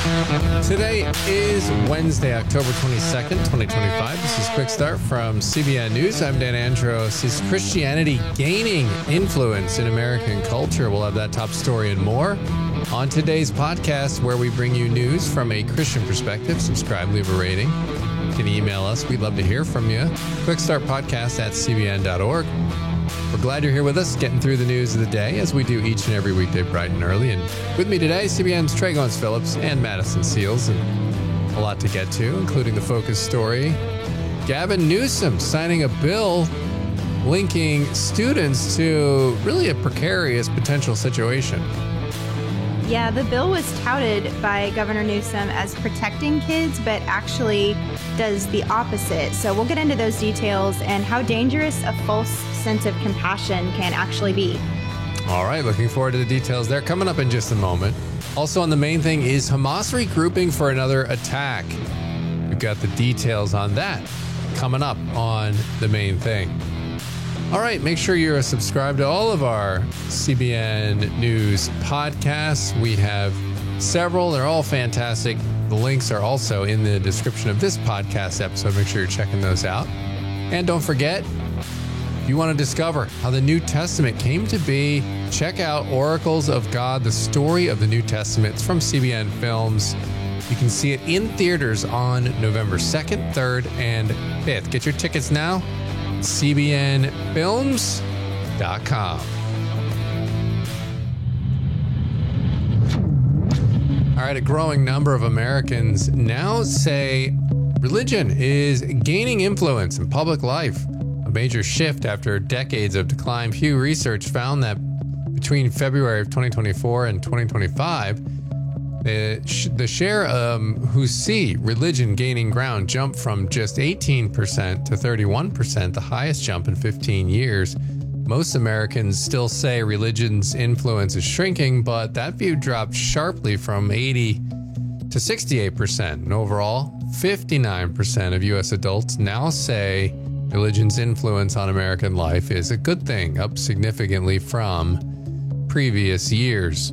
Today is Wednesday, October 22nd, 2025. This is Quick Start from CBN News. I'm Dan Andros. Is Christianity gaining influence in American culture? We'll have that top story and more on today's podcast, where we bring you news from a Christian perspective. Subscribe, leave a rating. You can email us. We'd love to hear from you. quickstartpodcast@cbn.org. We're glad you're here with us, getting through the news of the day, as we do each and every weekday bright and early. And with me today, CBN's Trey Phillips and Madison Seals, and a lot to get to, including the focus story. Gavin Newsom signing a bill linking students to really a precarious potential situation. Yeah, the bill was touted by Governor Newsom as protecting kids, but actually does the opposite. So we'll get into those details and how dangerous a false sense of compassion can actually be. All right, looking forward to the details there. Coming up in just a moment. Also on the main thing is Hamas regrouping for another attack. We've got the details on that coming up on the main thing. All right, make sure you're subscribed to all of our CBN News podcasts. We have several. They're all fantastic. The links are also in the description of this podcast episode. Make sure you're checking those out. And don't forget, if you want to discover how the New Testament came to be, check out Oracles of God, the story of the New Testament. It's from CBN Films. You can see it in theaters on November 2nd, 3rd, and 5th. Get your tickets now. cbnfilms.com. All right, a growing number of Americans now say religion is gaining influence in public life. A major shift after decades of decline. Pew Research found that between February of 2024 and 2025, the share who see religion gaining ground jumped from just 18% to 31%, the highest jump in 15 years. Most Americans still say religion's influence is shrinking, but that view dropped sharply from 80 to 68%. And overall, 59% of U.S. adults now say religion's influence on American life is a good thing, up significantly from previous years.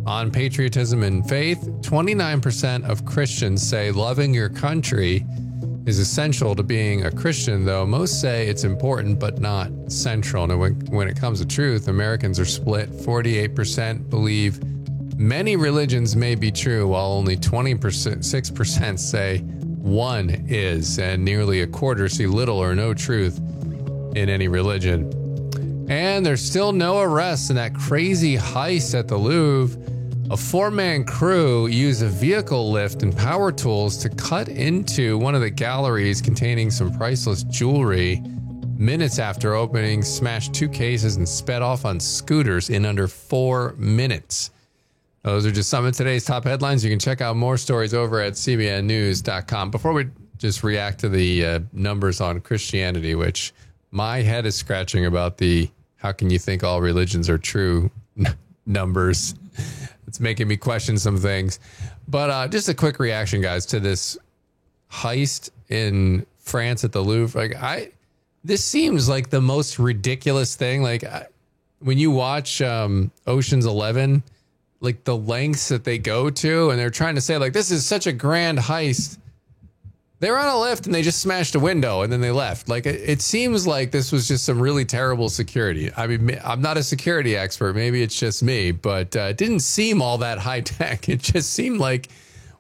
On patriotism and faith, 29% of Christians say loving your country is essential to being a Christian, though most say it's important but not central. Now, when it comes to truth, Americans are split. 48% believe many religions may be true, while only 6% say one is, and nearly a quarter see little or no truth in any religion. And there's still no arrests in that crazy heist at the Louvre. A 4-man crew used a vehicle lift and power tools to cut into one of the galleries containing some priceless jewelry. Minutes after opening, smashed 2 cases and sped off on scooters in under 4 minutes. Those are just some of today's top headlines. You can check out more stories over at cbnnews.com. Before we just react to the numbers on Christianity, which my head is scratching about the how can you think all religions are true numbers. It's making me question some things. But just a quick reaction, guys, to this heist in France at the Louvre. This seems like the most ridiculous thing. When you watch Ocean's 11, like the lengths that they go to, and they're trying to say, like, this is such a grand heist. They were on a lift and they just smashed a window and then they left. Like, it seems like this was just some really terrible security. I mean, I'm not a security expert. Maybe it's just me, but it didn't seem all that high tech. It just seemed like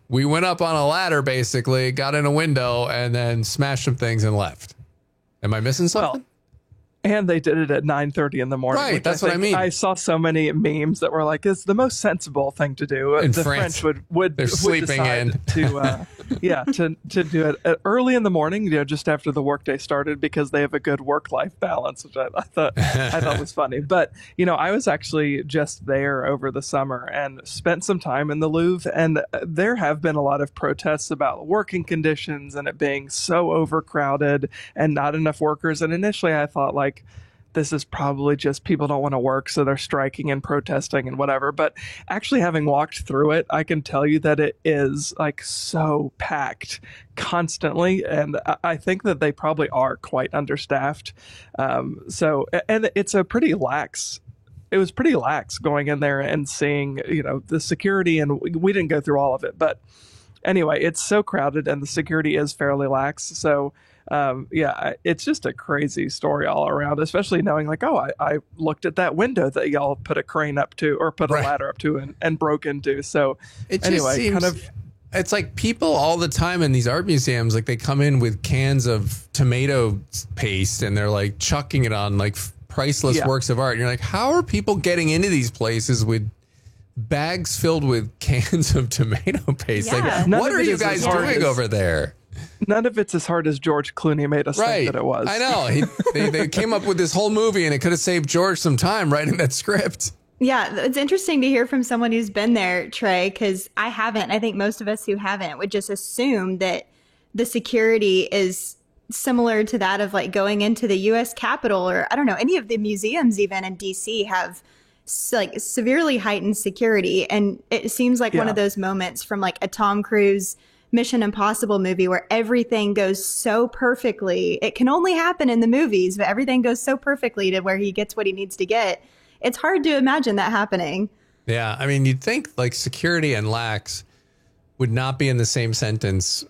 we went up on a ladder, basically, got in a window and then smashed some things and left. Am I missing something? Well, and they did it at 9:30 in the morning. Right, that's what I mean. I saw so many memes that were like, "It's the most sensible thing to do." In the France, French would sleeping in to to do it early in the morning, just after the workday started, because they have a good work-life balance, which I thought was funny. But I was actually just there over the summer and spent some time in the Louvre, and there have been a lot of protests about working conditions and it being so overcrowded and not enough workers. And initially, I thought, like, this is probably just people don't want to work, so they're striking and protesting and whatever. But actually, having walked through it, I can tell you that it is like so packed constantly. And I think that they probably are quite understaffed. And it's a pretty lax was pretty lax going in there and seeing, the security, and we didn't go through all of it, but anyway, it's so crowded and the security is fairly lax. So it's just a crazy story all around, especially knowing like, I looked at that window that y'all put a crane up to or put a ladder up to and broke into. So it just seems, it's like people all the time in these art museums, like they come in with cans of tomato paste and they're like chucking it on like priceless works of art. And you're like, how are people getting into these places with bags filled with cans of tomato paste? Like, what are you guys doing over there? None of it's as hard as George Clooney made us think that it was. I know. They came up with this whole movie and it could have saved George some time writing that script. Yeah, it's interesting to hear from someone who's been there, Trey, because I haven't. I think most of us who haven't would just assume that the security is similar to that of like going into the U.S. Capitol, or I don't know, any of the museums even in D.C. have like severely heightened security. And it seems like one of those moments from like a Tom Cruise Mission Impossible movie where everything goes so perfectly. It can only happen in the movies, but everything goes so perfectly to where he gets what he needs to get. It's hard to imagine that happening. Yeah, I mean, you'd think like security and lax would not be in the same sentence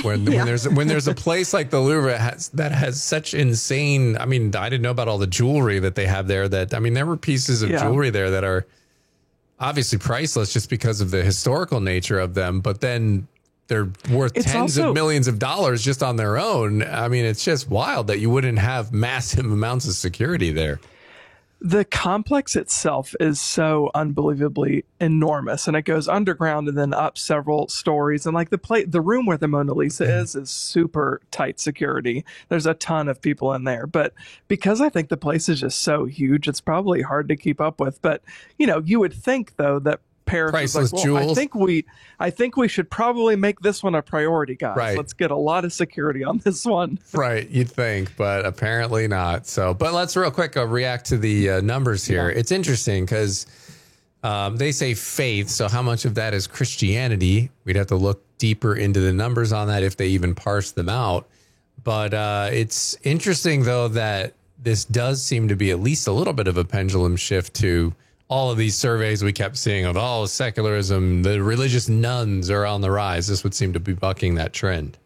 when there's a place like the Louvre that has such insane. I mean, I didn't know about all the jewelry that they have there. That, I mean, there were pieces of jewelry there that are obviously priceless just because of the historical nature of them. But then they're worth tens of millions of dollars just on their own. I mean, it's just wild that you wouldn't have massive amounts of security there. The complex itself is so unbelievably enormous, and it goes underground and then up several stories. And like the room where the Mona Lisa is super tight security. There's a ton of people in there, but because I think the place is just so huge, it's probably hard to keep up with. But you would think though that Paris priceless was like, well, jewels. I think we should probably make this one a priority, guys. Right. Let's get a lot of security on this one. Right, you'd think, but apparently not. So, but let's real quick react to the numbers here. Yeah. It's interesting because they say faith. So how much of that is Christianity? We'd have to look deeper into the numbers on that if they even parse them out. But it's interesting, though, that this does seem to be at least a little bit of a pendulum shift to all of these surveys we kept seeing of secularism, the religious nuns are on the rise. This would seem to be bucking that trend.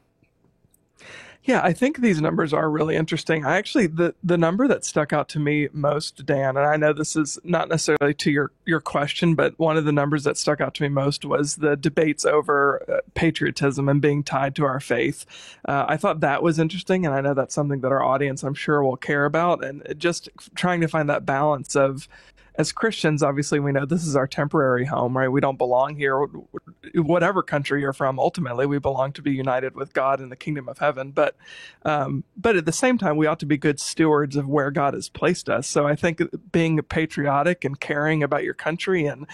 Yeah, I think these numbers are really interesting. I actually, the number that stuck out to me most, Dan, and I know this is not necessarily to your question, but one of the numbers that stuck out to me most was the debates over patriotism and being tied to our faith. I thought that was interesting, and I know that's something that our audience, I'm sure, will care about, and just trying to find that balance of, as Christians, obviously, we know this is our temporary home, right? We don't belong here, whatever country you're from. Ultimately, we belong to be united with God in the kingdom of heaven. But at the same time, we ought to be good stewards of where God has placed us. So I think being patriotic and caring about your country and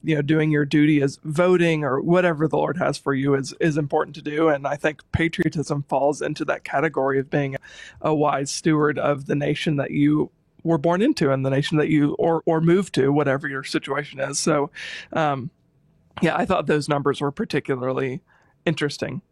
doing your duty as voting or whatever the Lord has for you is important to do. And I think patriotism falls into that category of being a wise steward of the nation that you were born into and the nation that you or moved to, whatever your situation is. So, I thought those numbers were particularly interesting.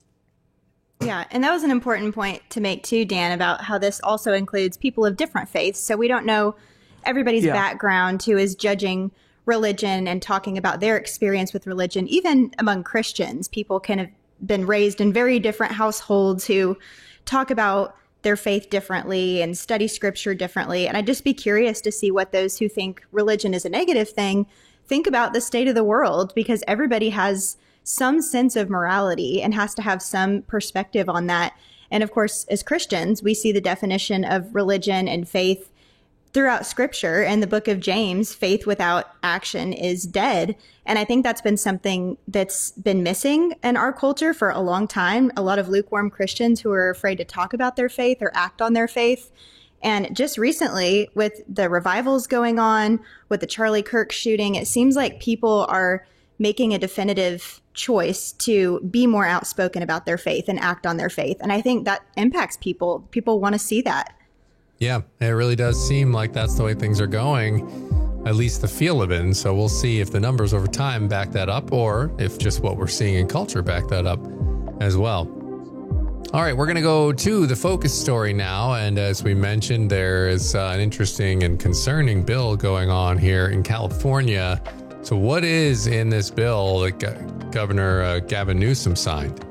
Yeah, and that was an important point to make too, Dan, about how this also includes people of different faiths. So we don't know everybody's background who is judging religion and talking about their experience with religion. Even among Christians, people can have been raised in very different households who talk about their faith differently and study scripture differently. And I'd just be curious to see what those who think religion is a negative thing think about the state of the world, because everybody has some sense of morality and has to have some perspective on that. And of course, as Christians, we see the definition of religion and faith throughout scripture. In the book of James, faith without action is dead. And I think that's been something that's been missing in our culture for a long time. A lot of lukewarm Christians who are afraid to talk about their faith or act on their faith. And just recently, with the revivals going on, with the Charlie Kirk shooting, it seems like people are making a definitive choice to be more outspoken about their faith and act on their faith. And I think that impacts people. People want to see that. Yeah, it really does seem like that's the way things are going, at least the feel of it. And so we'll see if the numbers over time back that up, or if just what we're seeing in culture back that up as well. All right, we're going to go to the focus story now. And as we mentioned, there is an interesting and concerning bill going on here in California. So what is in this bill that Governor Gavin Newsom signed?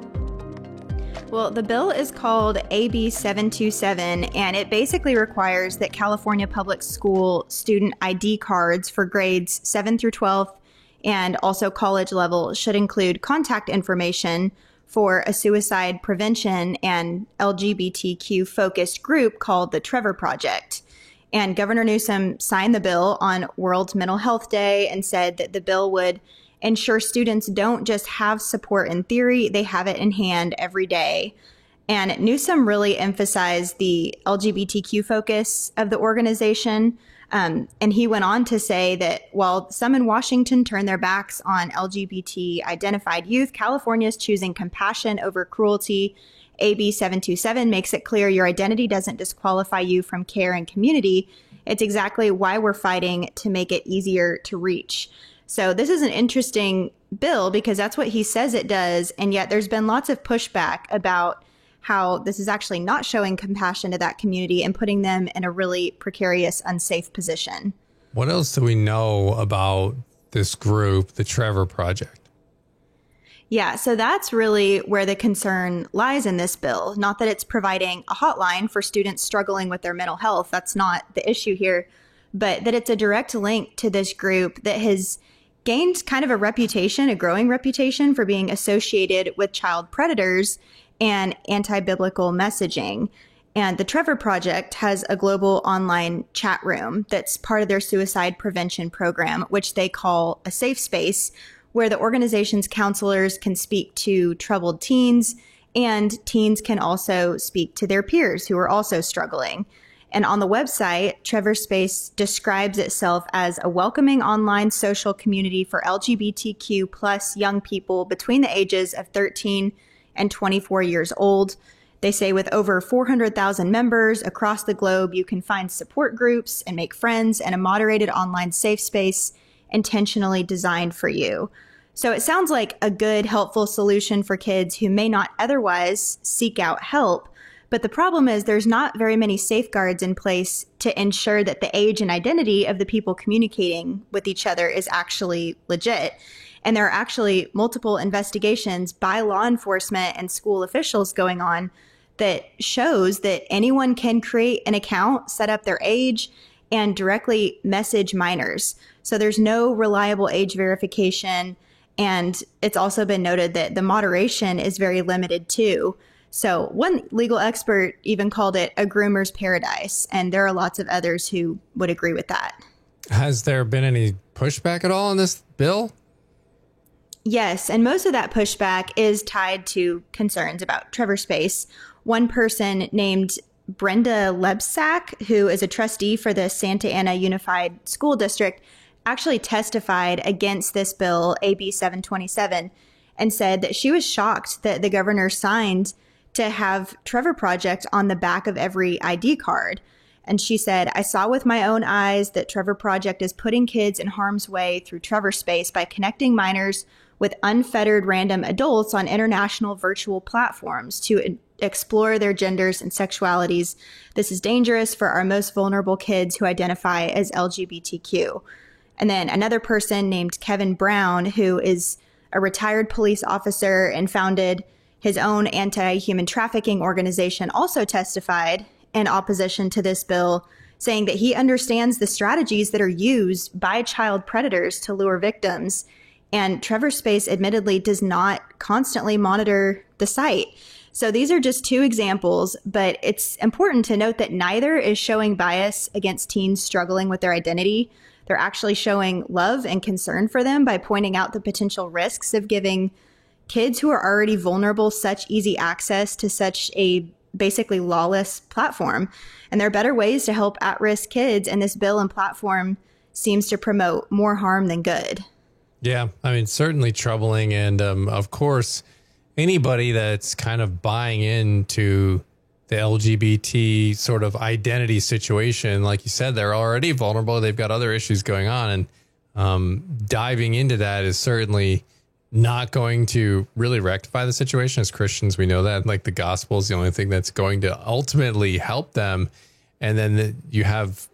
Well, the bill is called AB 727, and it basically requires that California public school student ID cards for grades 7 through 12 and also college level should include contact information for a suicide prevention and LGBTQ focused group called the Trevor Project. And Governor Newsom signed the bill on World Mental Health Day and said that the bill would ensure students don't just have support in theory, they have it in hand every day. And Newsom really emphasized the LGBTQ focus of the organization. And he went on to say that while some in Washington turn their backs on LGBT identified youth, California is choosing compassion over cruelty. AB 727 makes it clear your identity doesn't disqualify you from care and community. It's exactly why we're fighting to make it easier to reach. So this is an interesting bill because that's what he says it does. And yet there's been lots of pushback about how this is actually not showing compassion to that community and putting them in a really precarious, unsafe position. What else do we know about this group, the Trevor Project? Yeah, so that's really where the concern lies in this bill. Not that it's providing a hotline for students struggling with their mental health. That's not the issue here, but that it's a direct link to this group that has gained kind of a reputation, a growing reputation for being associated with child predators and anti-biblical messaging. And the Trevor Project has a global online chat room that's part of their suicide prevention program, which they call a safe space, where the organization's counselors can speak to troubled teens, and teens can also speak to their peers who are also struggling. And on the website, Trevor Space describes itself as a welcoming online social community for LGBTQ plus young people between the ages of 13 and 24 years old. They say with over 400,000 members across the globe, you can find support groups and make friends in a moderated online safe space intentionally designed for you. So it sounds like a good, helpful solution for kids who may not otherwise seek out help. But the problem is there's not very many safeguards in place to ensure that the age and identity of the people communicating with each other is actually legit. And there are actually multiple investigations by law enforcement and school officials going on that shows that anyone can create an account, set up their age, and directly message minors. So there's no reliable age verification. And it's also been noted that the moderation is very limited too. So one legal expert even called it a groomer's paradise. And there are lots of others who would agree with that. Has there been any pushback at all on this bill? Yes, and most of that pushback is tied to concerns about Trevor Space. One person named Brenda Lebsack, who is a trustee for the Santa Ana Unified School District, actually testified against this bill, AB 727, and said that she was shocked that the governor signed to have Trevor Project on the back of every ID card. And she said, I saw with my own eyes that Trevor Project is putting kids in harm's way through Trevor Space by connecting minors with unfettered random adults on international virtual platforms to explore their genders and sexualities. This is dangerous for our most vulnerable kids who identify as LGBTQ. And then another person named Kevin Brown, who is a retired police officer and founded his own anti-human trafficking organization, also testified in opposition to this bill, saying that he understands the strategies that are used by child predators to lure victims. And Trevor Space admittedly does not constantly monitor the site. So these are just two examples, but it's important to note that neither is showing bias against teens struggling with their identity. They're actually showing love and concern for them by pointing out the potential risks of giving kids who are already vulnerable such easy access to such a basically lawless platform. And there are better ways to help at-risk kids, and this bill and platform seems to promote more harm than good. Yeah, I mean, certainly troubling. And of course, anybody that's kind of buying into the LGBT sort of identity situation, like you said, they're already vulnerable. They've got other issues going on. And diving into that is certainly not going to really rectify the situation. As Christians, we know that like the gospel is the only thing that's going to ultimately help them. And then you have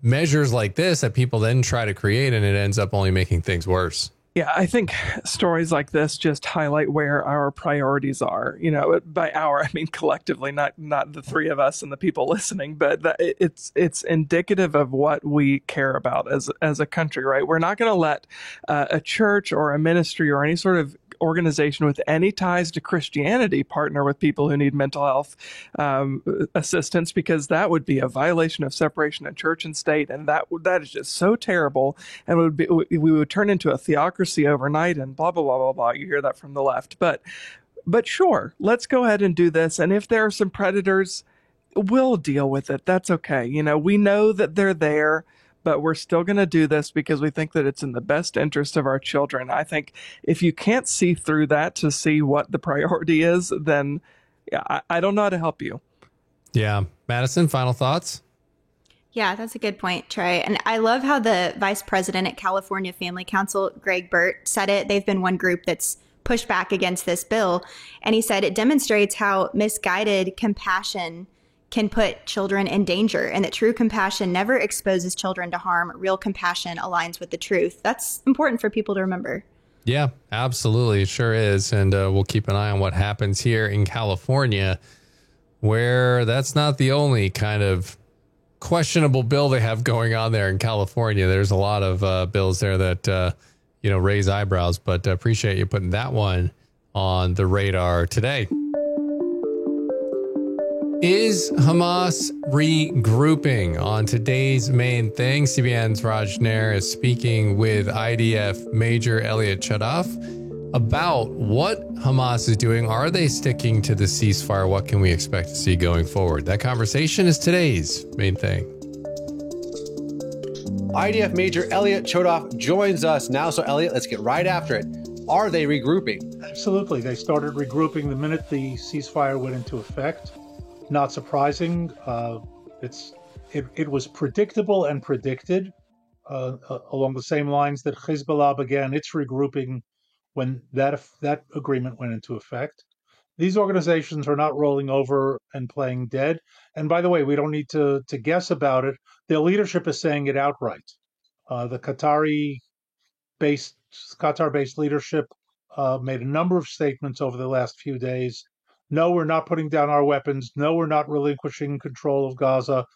measures like this that people then try to create, and it ends up only making things worse. Yeah, I think stories like this just highlight where our priorities are. You know, by our, I mean collectively, not the three of us and the people listening, but it's indicative of what we care about as a country, right? We're not going to let a church or a ministry or any sort of organization with any ties to Christianity partner with people who need mental health assistance, because that would be a violation of separation of church and state, and that is just so terrible, and we would turn into a theocracy overnight, and blah blah blah blah blah. You hear that from the left, but sure, let's go ahead and do this. And if there are some predators, we'll deal with it. That's okay. You know, we know that they're there, but we're still going to do this because we think that it's in the best interest of our children. I think if you can't see through that to see what the priority is, then I don't know how to help you. Yeah. Madison, final thoughts? Yeah, that's a good point, Trey. And I love how the vice president at California Family Council, Greg Burt, said it. They've been one group that's pushed back against this bill. And he said it demonstrates how misguided compassion can put children in danger, and that true compassion never exposes children to harm. Real compassion aligns with the truth. That's important for people to remember. Yeah, absolutely. It sure is. And we'll keep an eye on what happens here in California, where that's not the only kind of questionable bill they have going on there in California. There's a lot of bills there that, raise eyebrows, but appreciate you putting that one on the radar today. Is Hamas regrouping? On today's main thing, CBN's Raj Nair is speaking with IDF Major Elliot Chodoff about what Hamas is doing. Are they sticking to the ceasefire? What can we expect to see going forward? That conversation is today's main thing. IDF Major Elliot Chodoff joins us now. So, Elliot, let's get right after it. Are they regrouping? Absolutely. They started regrouping the minute the ceasefire went into effect. Not surprising. It was predictable and predicted along the same lines that Hezbollah began its regrouping when that agreement went into effect. These organizations are not rolling over and playing dead. And by the way, we don't need to guess about it. Their leadership is saying it outright. The Qatar-based leadership made a number of statements over the last few days. No, we're not putting down our weapons. No, we're not relinquishing control of Gaza.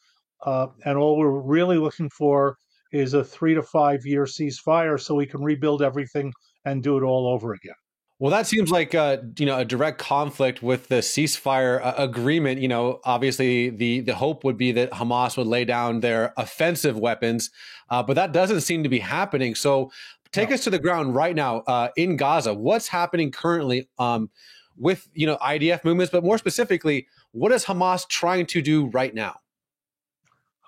And all we're really looking for is a 3 to 5 year ceasefire so we can rebuild everything and do it all over again. Well, that seems like a direct conflict with the ceasefire agreement. Obviously the hope would be that Hamas would lay down their offensive weapons, but that doesn't seem to be happening. So take us to the ground right now in Gaza. What's happening currently with IDF movements, but more specifically, what is Hamas trying to do right now?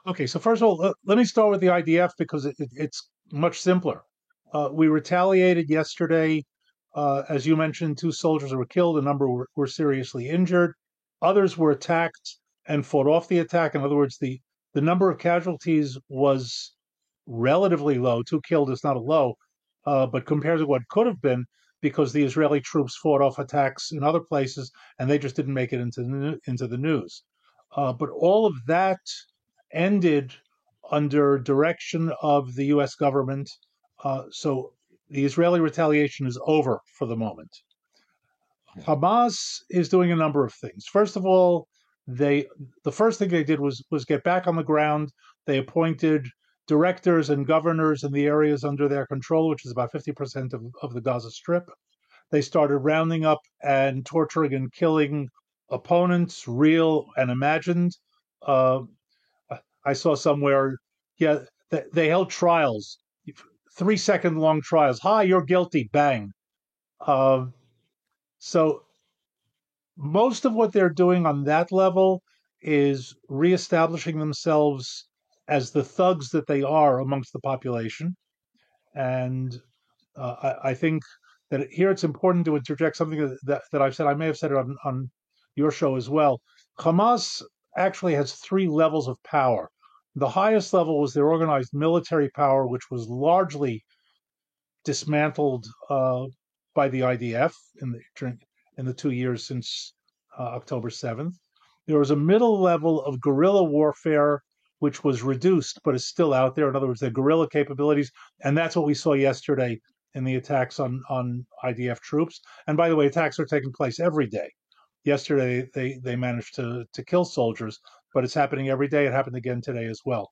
Okay, so first of all, let me start with the IDF because it's much simpler. We retaliated yesterday. As you mentioned, 2 soldiers were killed, a number were seriously injured. Others were attacked and fought off the attack. In other words, the number of casualties was relatively low. 2 killed is not a low, but compared to what could have been, because the Israeli troops fought off attacks in other places and they just didn't make it into the news. But all of that ended under direction of the U.S. government. So the Israeli retaliation is over for the moment. Hamas is doing a number of things. First of all, the first thing they did was get back on the ground. They appointed directors and governors in the areas under their control, which is about 50% of the Gaza Strip. They started rounding up and torturing and killing opponents, real and imagined. I saw somewhere, they held trials, 3-second long trials. Hi, you're guilty, bang. So most of what they're doing on that level is reestablishing themselves as the thugs that they are amongst the population. And I think that here it's important to interject something that I've said. I may have said it on your show as well. Hamas actually has 3 levels of power. The highest level was their organized military power, which was largely dismantled by the IDF in the 2 years since October 7th. There was a middle level of guerrilla warfare, which was reduced, but is still out there. In other words, their guerrilla capabilities. And that's what we saw yesterday in the attacks on IDF troops. And by the way, attacks are taking place every day. Yesterday, they managed to kill soldiers, but it's happening every day. It happened again today as well.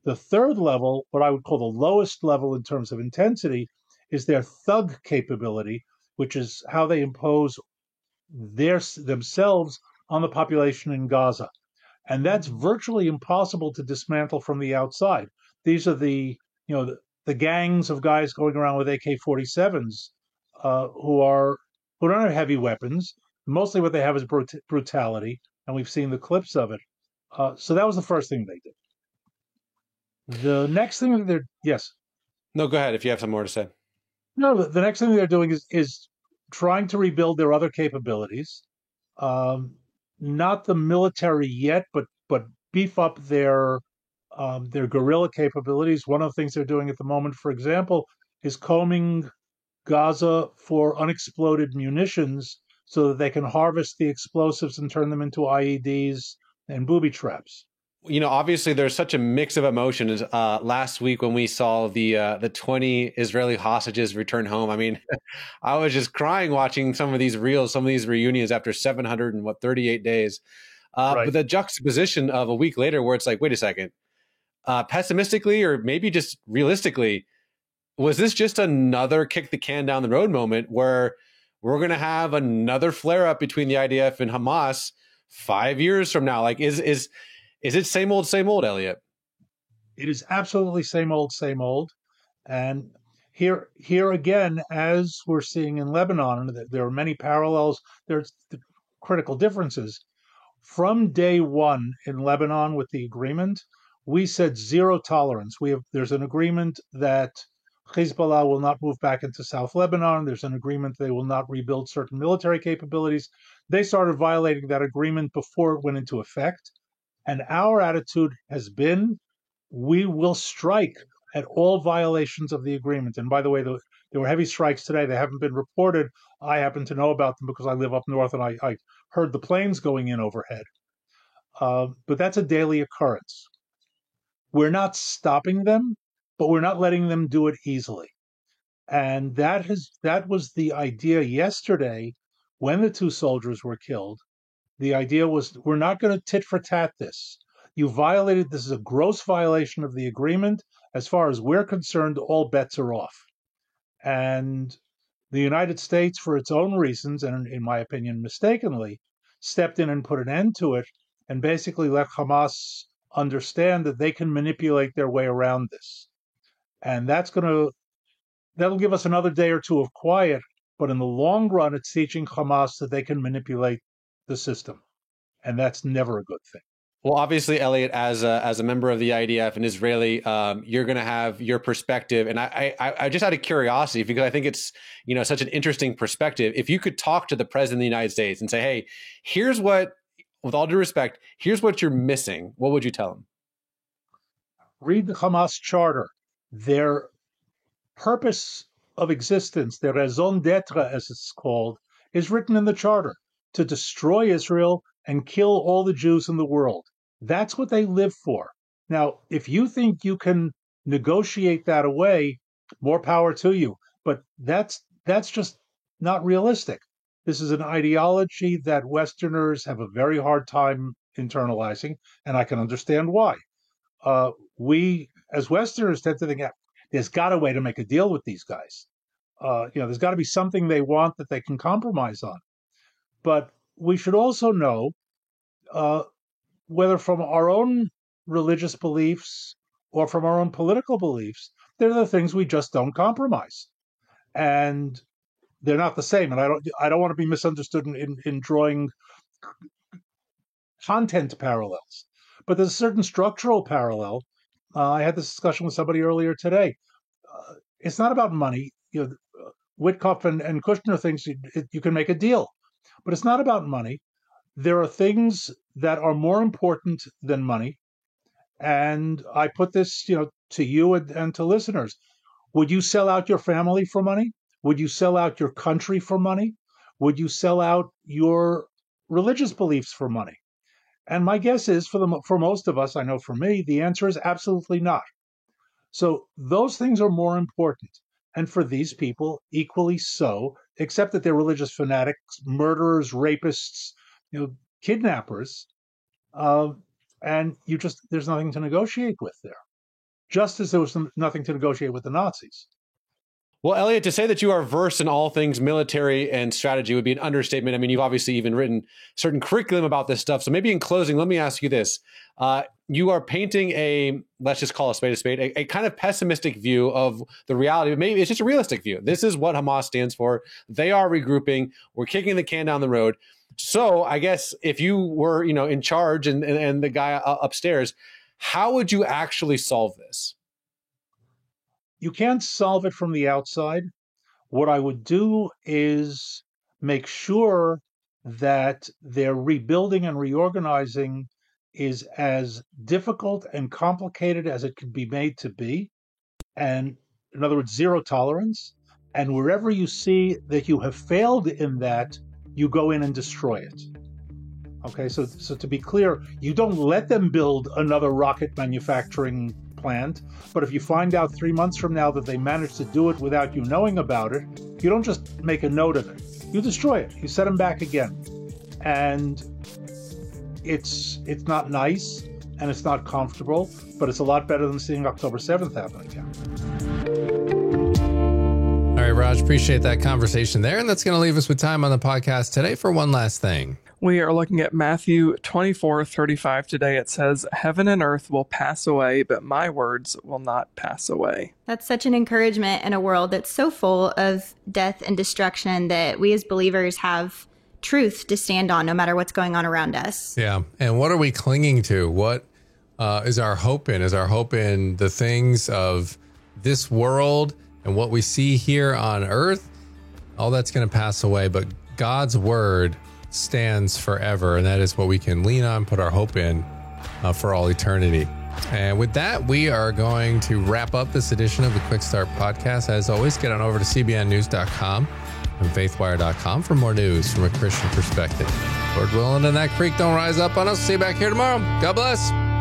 The third level, what I would call the lowest level in terms of intensity, is their thug capability, which is how they impose themselves on the population in Gaza. And that's virtually impossible to dismantle from the outside. These are the gangs of guys going around with AK-47s who don't have heavy weapons. Mostly what they have is brutality, and we've seen the clips of it. So that was the first thing they did. The next thing that they're yes. No, go ahead if you have some more to say. No, the next thing they're doing is trying to rebuild their other capabilities. Not the military yet, but beef up their guerrilla capabilities. One of the things they're doing at the moment, for example, is combing Gaza for unexploded munitions so that they can harvest the explosives and turn them into IEDs and booby traps. Obviously there's such a mix of emotions. Last week when we saw the 20 Israeli hostages return home, I mean, I was just crying watching some of these reels, some of these reunions after 738 days. Right. But the juxtaposition of a week later where it's like, wait a second, pessimistically or maybe just realistically, was this just another kick the can down the road moment where we're going to have another flare up between the IDF and Hamas 5 years from now? Like, is it same old, Elliot? It is absolutely same old. And here again, as we're seeing in Lebanon, there are many parallels. There's critical differences. From day one in Lebanon with the agreement, we said zero tolerance. There's an agreement that Hezbollah will not move back into South Lebanon. There's an agreement they will not rebuild certain military capabilities. They started violating that agreement before it went into effect. And our attitude has been, we will strike at all violations of the agreement. And by the way, there were heavy strikes today. They haven't been reported. I happen to know about them because I live up north and I heard the planes going in overhead. But that's a daily occurrence. We're not stopping them, but we're not letting them do it easily. And that was the idea yesterday when the 2 soldiers were killed. The idea was, we're not going to tit for tat this. You violated, this is a gross violation of the agreement. As far as we're concerned, all bets are off. And the United States, for its own reasons, and in my opinion, mistakenly, stepped in and put an end to it and basically let Hamas understand that they can manipulate their way around this. And that'll give us another day or two of quiet, but in the long run, it's teaching Hamas that they can manipulate the system, and that's never a good thing. Well, obviously, Elliot, as a member of the IDF and Israeli, you're going to have your perspective, and I just out of curiosity, because I think it's such an interesting perspective. If you could talk to the president of the United States and say, "Hey, here's what, with all due respect, here's what you're missing," what would you tell him? Read the Hamas charter. Their purpose of existence, their raison d'être, as it's called, is written in the charter: to destroy Israel and kill all the Jews in the world. That's what they live for. Now, if you think you can negotiate that away, more power to you. But that's just not realistic. This is an ideology that Westerners have a very hard time internalizing, and I can understand why. We, as Westerners, tend to think there's got a way to make a deal with these guys. There's got to be something they want that they can compromise on. But we should also know, whether from our own religious beliefs or from our own political beliefs, there are the things we just don't compromise, and they're not the same. And I don't want to be misunderstood in drawing content parallels, but there's a certain structural parallel. I had this discussion with somebody earlier today. It's not about money. Witkoff and Kushner thinks you can make a deal, but it's not about money. There are things that are more important than money. And I put this, to you and to listeners. Would you sell out your family for money? Would you sell out your country for money? Would you sell out your religious beliefs for money? And my guess is for most of us, I know for me, the answer is absolutely not. So those things are more important. And for these people, equally so, except that they're religious fanatics, murderers, rapists, kidnappers. And there's nothing to negotiate with there. Just as there was nothing to negotiate with the Nazis. Well, Elliot, to say that you are versed in all things military and strategy would be an understatement. I mean, you've obviously even written certain curriculum about this stuff. So maybe in closing, let me ask you this. You are painting let's just call a spade, a kind of pessimistic view of the reality. Maybe it's just a realistic view. This is what Hamas stands for. They are regrouping. We're kicking the can down the road. So I guess if you were, in charge and the guy upstairs, how would you actually solve this? You can't solve it from the outside. What I would do is make sure that their rebuilding and reorganizing is as difficult and complicated as it could be made to be. And in other words, zero tolerance. And wherever you see that you have failed in that, you go in and destroy it. Okay, so to be clear, you don't let them build another rocket manufacturing plant, but if you find out 3 months from now that they managed to do it without you knowing about it, you don't just make a note of it. You destroy it. You set them back again. And it's not nice and it's not comfortable, but it's a lot better than seeing October 7th happen again. All right, Raj, appreciate that conversation there. And that's going to leave us with time on the podcast today for one last thing. We are looking at Matthew 24:35 today. It says, "Heaven and earth will pass away, but my words will not pass away." That's such an encouragement in a world that's so full of death and destruction that we as believers have truth to stand on no matter what's going on around us. Yeah. And what are we clinging to? What is our hope in? Is our hope in the things of this world and what we see here on earth? All that's going to pass away, but God's word stands forever, and that is what we can lean on, put our hope in for all eternity. And with that, we are going to wrap up this edition of the Quick Start Podcast. As always, get on over to cbnnews.com and faithwire.com for more news from a Christian perspective. Lord willing, and that creek don't rise up on us. See you back here tomorrow. God bless.